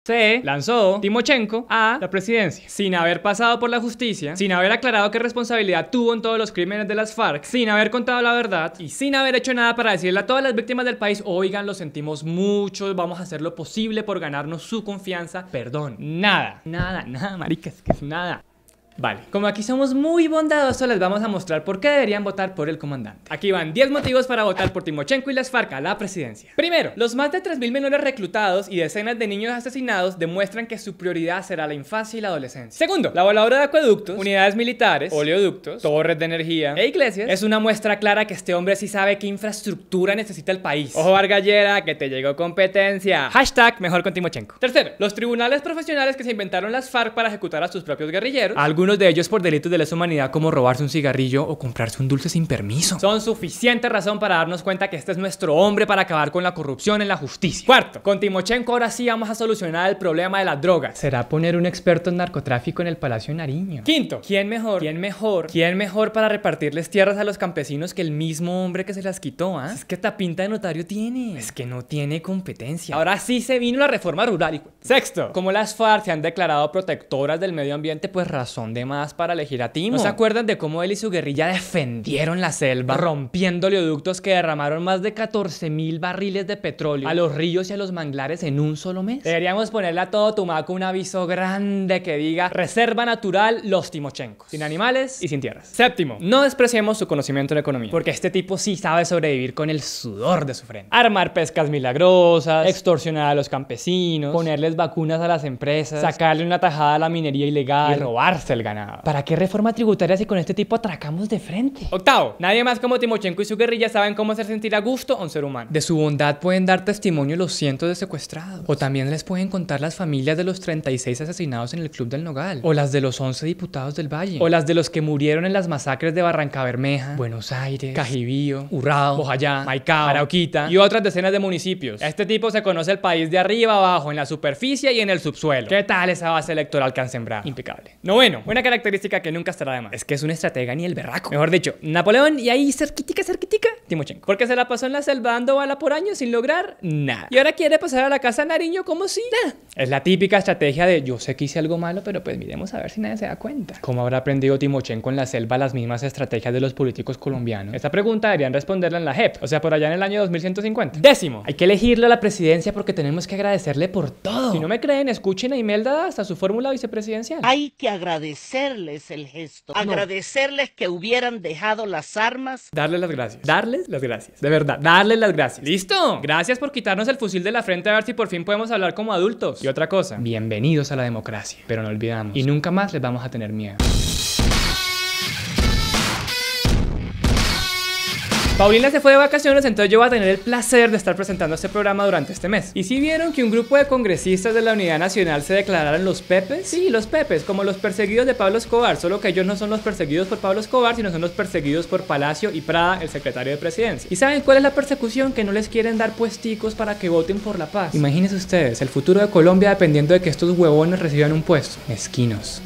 se lanzó Timochenko a la presidencia sin haber pasado por la justicia, sin haber aclarado qué responsabilidad tuvo en todos los crímenes de las FARC, sin haber contado la verdad y sin haber hecho nada para decirle a todas las víctimas del país: oigan, lo sentimos mucho, vamos a hacer lo posible por ganarnos su confianza. Perdón, nada, maricas, que es nada. Vale, como aquí somos muy bondadosos, les vamos a mostrar por qué deberían votar por el comandante. Aquí van 10 motivos para votar por Timochenko y las FARC a la presidencia. Primero, los más de 3.000 menores reclutados y decenas de niños asesinados demuestran que su prioridad será la infancia y la adolescencia. Segundo, la voladora de acueductos, unidades militares, oleoductos, torres de energía e iglesias es una muestra clara que este hombre sí sabe qué infraestructura necesita el país. Ojo, Vargallera, que te llegó competencia. Hashtag mejor con Timochenko. Tercero, los tribunales profesionales que se inventaron las FARC para ejecutar a sus propios guerrilleros, algunos de ellos por delitos de lesa humanidad como robarse un cigarrillo o comprarse un dulce sin permiso, son suficiente razón para darnos cuenta que este es nuestro hombre para acabar con la corrupción en la justicia. Cuarto, con Timochenko ahora sí vamos a solucionar el problema de las drogas. Será poner un experto en narcotráfico en el Palacio Nariño. Quinto, ¿quién mejor para repartirles tierras a los campesinos que el mismo hombre que se las quitó? Es que esta pinta de notario tiene. Es que no tiene competencia. Ahora sí se vino la reforma rural. Sexto, como las FARC se han declarado protectoras del medio ambiente, pues razón de más para elegir a Timo. ¿No se acuerdan de cómo él y su guerrilla defendieron la selva, rompiendo oleoductos que derramaron más de 14.000 barriles de petróleo a los ríos y a los manglares en un solo mes? Deberíamos ponerle a todo Tumaco un aviso grande que diga: reserva natural Los Timochencos, sin animales y sin tierras. Séptimo, no despreciemos su conocimiento en economía, porque este tipo sí sabe sobrevivir con el sudor de su frente. Armar pescas milagrosas, extorsionar a los campesinos, ponerles vacunas a las empresas, sacarle una tajada a la minería ilegal y robarse el ganado. ¿Para qué reforma tributaria si con este tipo atracamos de frente? Octavo, nadie más como Timochenko y su guerrilla saben cómo hacer sentir a gusto a un ser humano. De su bondad pueden dar testimonio los cientos de secuestrados, o también les pueden contar las familias de los 36 asesinados en el Club del Nogal, o las de los 11 diputados del Valle, o las de los que murieron en las masacres de Barrancabermeja, Buenos Aires, Cajibío, Urrao, Bojayá, Maicao, Arauquita y otras decenas de municipios. Este tipo se conoce el país de arriba abajo, en la superficie y en el subsuelo. ¿Qué tal esa base electoral que han sembrado? Impecable. Noveno, una característica que nunca estará de más: es que es un estratega ni el berraco. Mejor dicho, Napoleón, y ahí cerquitica, Timochenko. Porque se la pasó en la selva dando bala por años sin lograr nada. Y ahora quiere pasar a la casa Nariño como si nada. Es la típica estrategia de: yo sé que hice algo malo, pero pues miremos a ver si nadie se da cuenta. ¿Cómo habrá aprendido Timochenko en la selva las mismas estrategias de los políticos colombianos? Esta pregunta deberían responderla en la JEP, o sea, por allá en el año 2150. Décimo, hay que elegirle a la presidencia porque tenemos que agradecerle por todo. Si no me creen, escuchen a Imelda hasta su fórmula vicepresidencial. Hay que agradecerles el gesto, agradecerles que hubieran dejado las armas. Darles las gracias. Darles las gracias. De verdad, darles las gracias. ¡Listo! Gracias por quitarnos el fusil de la frente, a ver si por fin podemos hablar como adultos. Y otra cosa, bienvenidos a la democracia. Pero no olvidamos, y nunca más les vamos a tener miedo. Paulina se fue de vacaciones, entonces yo voy a tener el placer de estar presentando este programa durante este mes. ¿Y si vieron que un grupo de congresistas de la Unidad Nacional se declararon los Pepes? Sí, los Pepes, como los perseguidos de Pablo Escobar, solo que ellos no son los perseguidos por Pablo Escobar, sino son los perseguidos por Palacio y Prada, el secretario de Presidencia. ¿Y saben cuál es la persecución? Que no les quieren dar puesticos para que voten por la paz. Imagínense ustedes, el futuro de Colombia dependiendo de que estos huevones reciban un puesto. Mezquinos.